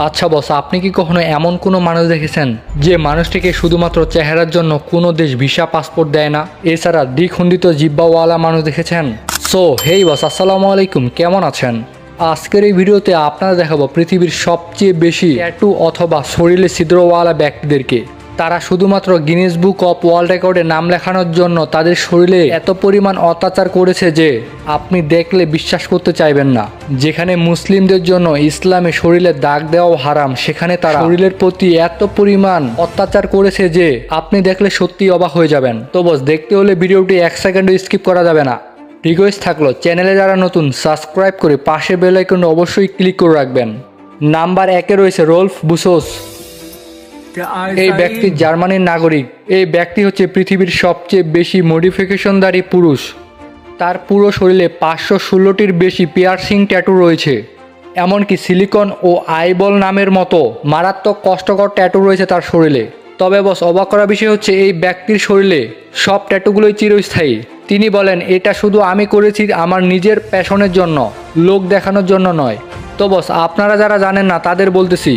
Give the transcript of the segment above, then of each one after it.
আচ্ছা বস, আপনি কি কখনো এমন কোনো মানুষ দেখেছেন যে মানুষটিকে শুধুমাত্র চেহারার জন্য কোনো দেশ ভিসা পাসপোর্ট দেয় না? এছাড়া দ্বিখণ্ডিত জিহ্বাওয়ালা মানুষ দেখেছেন? সো হেই বস, আসসালামু আলাইকুম, কেমন আছেন? আজকের এই ভিডিওতে আপনারা দেখাবো পৃথিবীর সবচেয়ে বেশি ট্যাটু অথবা শরীরে ছিদ্রওয়ালা ব্যক্তিদেরকে। তারা শুধুমাত্র গিনেস বুক অফ ওয়ার্ল্ড রেকর্ডে নাম লেখানোর জন্য তাদের শরীরে এত পরিমাণ অত্যাচার করেছে যে আপনি দেখলে বিশ্বাস করতে চাইবেন না। যেখানে মুসলিমদের জন্য ইসলামে শরীরে দাগ দেওয়াও হারাম, সেখানে তারা শরীরের প্রতি এত পরিমাণ অত্যাচার করেছে যে আপনি দেখলে সত্যি অবাক হয়ে যাবেন। তো বস, দেখতে হলে ভিডিওটি 1 সেকেন্ডও স্কিপ করা যাবে না। রিকোয়েস্ট থাকলো, চ্যানেলে যারা নতুন সাবস্ক্রাইব করে পাশে বেল আইকনটা অবশ্যই ক্লিক করে রাখবেন। নাম্বার 1-এ রয়েছে রল্ফ বুশোস। এই ব্যক্তি জার্মানির নাগরিক। এই ব্যক্তি হচ্ছে পৃথিবীর সবচেয়ে বেশি মডিফিকেশনধারী পুরুষ। তার পুরো শরীরে 516টির বেশি পিয়ার্সিং ট্যাটু রয়েছে। এমনকি সিলিকন ও আইবল নামের মতো মারাত্মক কষ্টকর ট্যাটু রয়েছে তার শরীরে। তবে বস, অবাক করা বিষয় হচ্ছে এই ব্যক্তির শরীরে সব ট্যাটুগুলোই চিরস্থায়ী। তিনি বলেন, এটা শুধু আমি করেছি আমার নিজের প্যাশনের জন্য, লোক দেখানোর জন্য নয়। তো বস, আপনারা যারা জানেন না তাদের বলতেছি,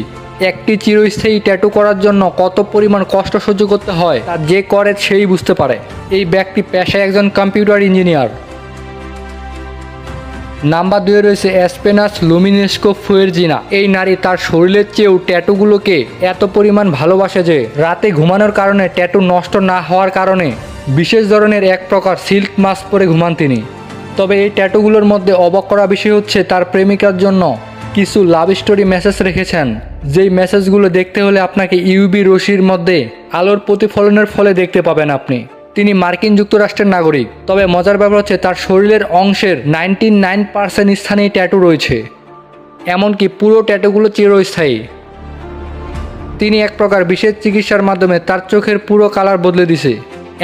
একটি চিরস্থায়ী ট্যাটু করার জন্য কত পরিমাণ কষ্ট সহ্য করতে হয় তা যে করে সেই বুঝতে পারে। এই ব্যক্তি পেশায় একজন কম্পিউটার ইঞ্জিনিয়ার। নাম্বার 2-এ রয়েছে এসপেনাস লুমিনেস্কো ফুয়েরজিনা। এই নারী তার শরীরের চেয়েও ট্যাটুগুলোকে এত পরিমাণ ভালোবাসে যে রাতে ঘুমানোর কারণে ট্যাটু নষ্ট না হওয়ার কারণে বিশেষ ধরনের এক প্রকার সিল্ক মাস্ক পরে ঘুমান তিনি। তবে এই ট্যাটুগুলোর মধ্যে অবাক করা বিষয় হচ্ছে তার প্রেমিকার জন্য কিছু লাভ স্টোরি মেসেজ রেখেছেন, যেই মেসেজগুলো দেখতে হলে আপনাকে ইউভি রশ্মির মধ্যে আলোর প্রতিফলনের ফলে দেখতে পাবেন আপনি। তিনি মার্কিন যুক্তরাষ্ট্রের নাগরিক। তবে মজার ব্যাপার হচ্ছে তার শরীরের অংশের 99% স্থানেই ট্যাটু রয়েছে। এমনকি পুরো ট্যাটুগুলো চিরস্থায়ী। তিনি এক প্রকার বিশেষ চিকিৎসার মাধ্যমে তার চোখের পুরো কালার বদলে দিছে।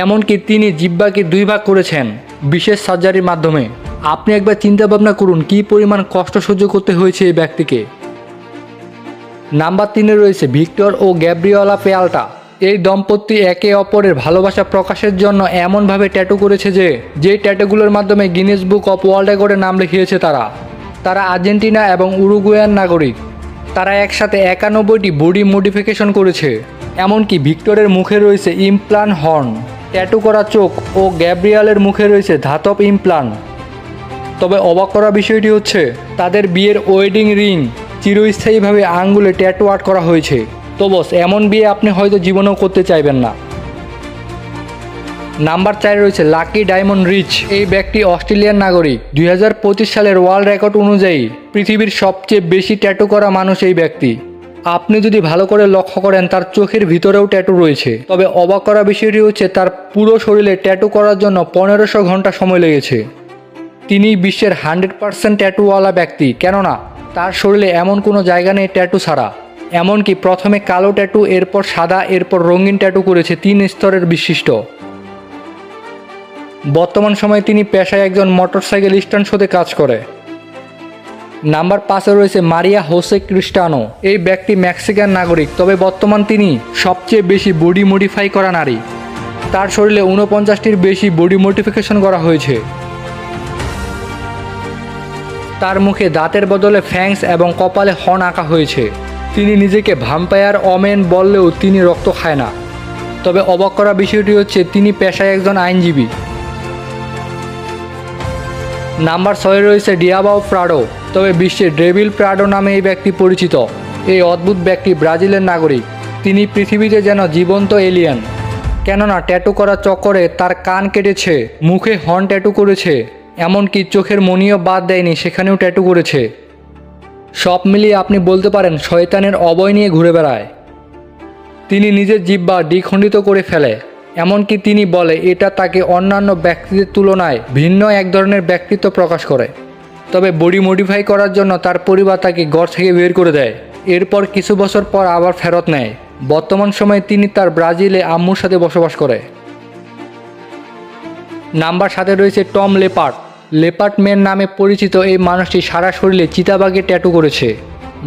এমনকি তিনি জিহ্বাকে 2 ভাগ করেছেন বিশেষ সার্জারির মাধ্যমে। আপনি একবার চিন্তা ভাবনা করুন কী পরিমাণ কষ্ট সহ্য করতে হয়েছে এই ব্যক্তিকে। নাম্বার 3-এ রয়েছে ভিক্টর ও গ্যাব্রিয়েলা পেয়াল্টা। এই দম্পতি একে অপরের ভালোবাসা প্রকাশের জন্য এমনভাবে ট্যাটু করেছে যে ট্যাটুগুলোর মাধ্যমে গিনেস বুক অফ ওয়ার্ল্ড রেকর্ডে নাম লিখিয়েছে তারা আর্জেন্টিনা এবং উরুগুয়ান নাগরিক। তারা একসাথে 91টি বডি মডিফিকেশন করেছে। এমনকি ভিক্টরের মুখে রয়েছে ইমপ্লান্ট হর্ন, ট্যাটু করা চোখ ও গ্যাব্রিয়েলের মুখে রয়েছে ধাতব ইমপ্লান্ট। তবে অবাক করা বিষয়টি হচ্ছে তাদের বিয়ের ওয়েডিং রিং চিরস্থায়ীভাবে আঙ্গুলে ট্যাটু আর্ট করা হয়েছে। তো বস, এমন বিয়ে আপনি হয়তো জীবনেও করতে চাইবেন না। নাম্বার 4-এ রয়েছে লাকি ডায়মন্ড রিচ। এই ব্যক্তি অস্ট্রেলিয়ান নাগরিক। 2025 সালের ওয়ার্ল্ড রেকর্ড অনুযায়ী পৃথিবীর সবচেয়ে বেশি ট্যাটু করা মানুষ এই ব্যক্তি। আপনি যদি ভালো করে লক্ষ্য করেন তার চোখের ভিতরেও ট্যাটু রয়েছে। তবে অবাক করা বিষয়টি হচ্ছে তার পুরো শরীরে ট্যাটু করার জন্য 1500 ঘন্টা সময় লেগেছে। তিনি বিশ্বের 100% ট্যাটুওয়ালা ব্যক্তি, কেননা তার শরীরে এমন কোনো জায়গা নেই ট্যাটু ছাড়া। এমনকি প্রথমে কালো ট্যাটু, এরপর সাদা, এরপর রঙিন ট্যাটু করেছে 3 স্তরের বিশিষ্ট। বর্তমান সময়ে তিনি পেশায় একজন মোটরসাইকেল স্ট্যান্ড শোতে কাজ করে। নাম্বার 5-এ রয়েছে মারিয়া হোসে ক্রিস্টানো। এই ব্যক্তি মেক্সিকান নাগরিক। তবে বর্তমান তিনি সবচেয়ে বেশি বডি মডিফাই করা নারী। তার শরীরে 49টির বেশি বডি মডিফিকেশন করা হয়েছে। তার মুখে দাঁতের বদলে ফ্যাংস এবং কপালে হর্ন আঁকা হয়েছে। তিনি নিজেকে ভ্যাম্পায়ার ওমেন বললেও তিনি রক্ত খায় না। তবে অবাক করা বিষয়টি হচ্ছে তিনি পেশায় একজন আইনজীবী। নাম্বার 6-এ রয়েছে ডিয়াবাও প্রাডো। তবে বিশ্বে ডেভিল প্রাডো নামে এই ব্যক্তি পরিচিত। এই অদ্ভুত ব্যক্তি ব্রাজিলের নাগরিক। তিনি পৃথিবীতে যেন জীবন্ত এলিয়েন, কেননা ট্যাটু করার চক্করে তার কান কেটেছে, মুখে হর্ন ট্যাটু করেছে, এমনকি চোখের মণিও বাদ দেয়নি, সেখানেও ট্যাটু করেছে। সব মিলিয়ে আপনি বলতে পারেন শয়তানের অভয় নিয়ে ঘুরে বেড়ায়। তিনি নিজের জিহ্বা দ্বিখণ্ডিত করে ফেলে। এমনকি তিনি বলে এটা তাকে অন্যান্য ব্যক্তিদের তুলনায় ভিন্ন এক ধরনের ব্যক্তিত্ব প্রকাশ করে। তবে বডি মডিফাই করার জন্য তার পরিবার তাকে ঘর থেকে বের করে দেয়। এরপর কিছু বছর পর আবার ফেরত নেয়। বর্তমান সময়ে তিনি তার ব্রাজিলে আম্মুর সাথে বসবাস করে। নাম্বার 7-এ রয়েছে টম লেপার্ড। লেপার্ড ম্যান নামে পরিচিত এই মানুষটি সারা শরীরে চিতাবাঘে ট্যাটু করেছে।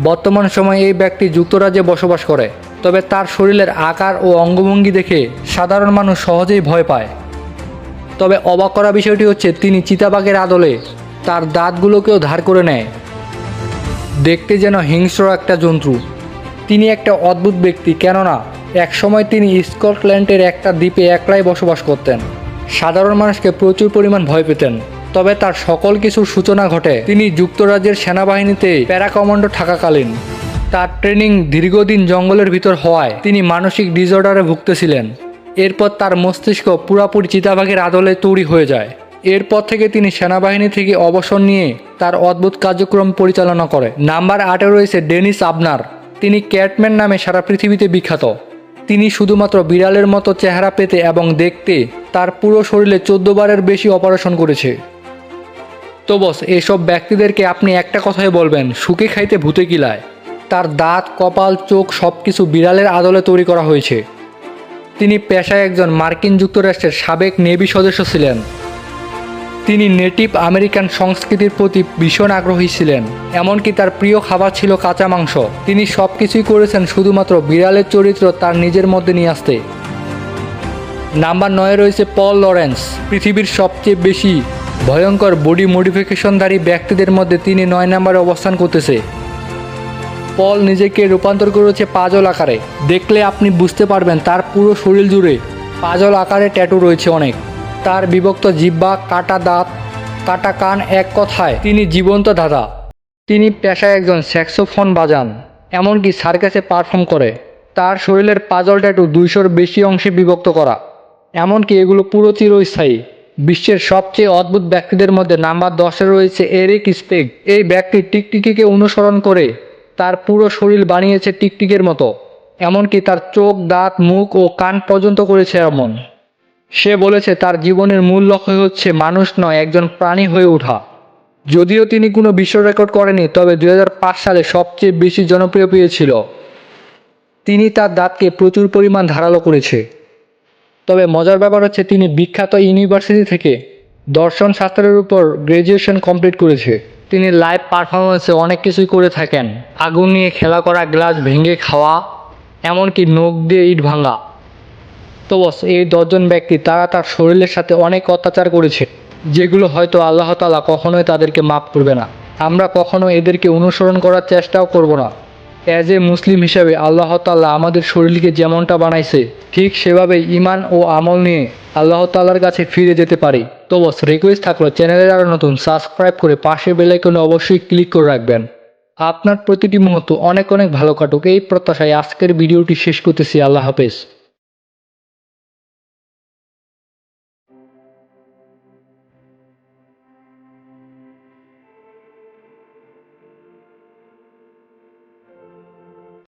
বর্তমান সময়ে এই ব্যক্তি যুক্তরাজ্যে বসবাস করে। তবে তার শরীরের আকার ও অঙ্গভঙ্গি দেখে সাধারণ মানুষ সহজেই ভয় পায়। তবে অবাক করা বিষয়টি হচ্ছে তিনি চিতাবাঘের আদলে তার দাঁতগুলোকেও ধার করে নেয়। দেখতে যেন হিংস্র একটা জন্তু। তিনি একটা অদ্ভুত ব্যক্তি, কেননা একসময় তিনি স্কটল্যান্ডের একটা দ্বীপে একলাই বসবাস করতেন। সাধারণ মানুষকে প্রচুর পরিমাণ ভয় পেতেন। তবে তার সকল কিছুর সূচনা ঘটে তিনি যুক্তরাজ্যের সেনাবাহিনীতে প্যারা কমান্ডো থাকাকালীন। তার ট্রেনিং দীর্ঘদিন জঙ্গলের ভিতর হওয়ায় তিনি মানসিক ডিসঅর্ডারে ভুগতেছিলেন। এরপর তার মস্তিষ্ক পুরাপুরি চিতাবাঘের আদলে তৈরি হয়ে যায়। এরপর থেকে তিনি সেনাবাহিনী থেকে অবসর নিয়ে তার অদ্ভুত কার্যক্রম পরিচালনা করে। নাম্বার 8-এ রয়েছে ডেনিস আবনার। তিনি ক্যাটম্যান নামে সারা পৃথিবীতে বিখ্যাত। তিনি শুধুমাত্র বিড়ালের মতো চেহারা পেতে এবং দেখতে তার পুরো শরীরে 14 বারের বেশি অপারেশন করেছে। তো বস, এসব ব্যক্তিদেরকে আপনি একটা কথাই বলবেন, সুখে খাইতে ভূতে কিলায়। তার দাঁত, কপাল, চোখ সব কিছু বিড়ালের আদলে তৈরি করা হয়েছে। তিনি পেশায় একজন মার্কিন যুক্তরাষ্ট্রের সাবেক নেভি সদস্য ছিলেন। তিনি নেটিভ আমেরিকান সংস্কৃতির প্রতি ভীষণ আগ্রহী ছিলেন। এমনকি তার প্রিয় খাবার ছিল কাঁচা মাংস। তিনি সব কিছুই করেছেন শুধুমাত্র বিড়ালের চরিত্র তার নিজের মধ্যে নিয়ে আসতে। নাম্বার 9-এ রয়েছে পল লরেন্স। পৃথিবীর সবচেয়ে বেশি ভয়ঙ্কর বডি মডিফিকেশনধারী ব্যক্তিদের মধ্যে তিনি 9 নম্বরে অবস্থান করতেছে। পল নিজেকে রূপান্তর করেছে পাজল আকারে। দেখলে আপনি বুঝতে পারবেন তার পুরো শরীর জুড়ে পাজল আকারে ট্যাটু রয়েছে অনেক। তার বিভক্ত জিহ্বা, কাটা দাঁত, কাটা কান, এক কথায় তিনি জীবন্ত ধাঁধা। তিনি পেশায় একজন স্যাক্সোফোন বাজান, এমনকি সার্কাসে পারফর্ম করে। তার শরীরের পাজল ট্যাটু 200-র বেশি অংশে বিভক্ত করা, এমনকি এগুলো পুরো চিরস্থায়ী। বিশ্বের সবচেয়ে অদ্ভুত ব্যক্তিদের মধ্যে নাম্বার 10-এ রয়েছে এরিক স্পেগ। এই ব্যক্তি টিকটিকিকে অনুসরণ করে তার পুরো শরীর বানিয়েছে টিকটিকের মতো, এমনকি তার চোখ, দাঁত, মুখ ও কান পর্যন্ত করেছে এমন। সে বলেছে তার জীবনের মূল লক্ষ্য হচ্ছে মানুষ নয়, একজন প্রাণী হয়ে ওঠা। যদিও তিনি কোনো বিশ্ব রেকর্ড করেনি, তবে 2005 সালে সবচেয়ে বেশি জনপ্রিয় পেয়েছিল। তিনি তার দাঁতকে প্রচুর পরিমাণ ধারালো করেছে। তবে মজার ব্যাপার হচ্ছে তিনি বিখ্যাত ইউনিভার্সিটি থেকে দর্শন শাস্ত্রের উপর গ্র্যাজুয়েশন কমপ্লিট করেছে। তিনি লাইভ পারফরমেন্সে অনেক কিছুই করে থাকেন, আগুন নিয়ে খেলা করা, গ্লাস ভেঙে খাওয়া, এমনকি নখ দিয়ে ইট ভাঙা। তো বস, এই 10 জন ব্যক্তি তারা তার শরীরের সাথে অনেক অত্যাচার করেছে, যেগুলো হয়তো আল্লাহ তাআলা কখনোই তাদেরকে মাফ করবে না। আমরা কখনো এদেরকে অনুসরণ করার চেষ্টাও করব না। অ্যাজ এ মুসলিম হিসেবে আল্লাহ তাআলা আমাদের শরীরকে যেমনটা বানাইছে ঠিক সেভাবে ঈমান ও আমল নিয়ে আল্লাহ তাআলার কাছে ফিরে যেতে পারি। তো বস, রিকোয়েস্ট থাকলো চ্যানেলে যারা নতুন সাবস্ক্রাইব করে পাশে বেল আইকনে অবশ্যই ক্লিক করে রাখবেন। আপনার প্রতিটি মুহূর্ত অনেক অনেক ভালো কাটুক এই প্রত্যাশায় আজকের ভিডিওটি শেষ করতেছি। আল্লাহ হাফেজ।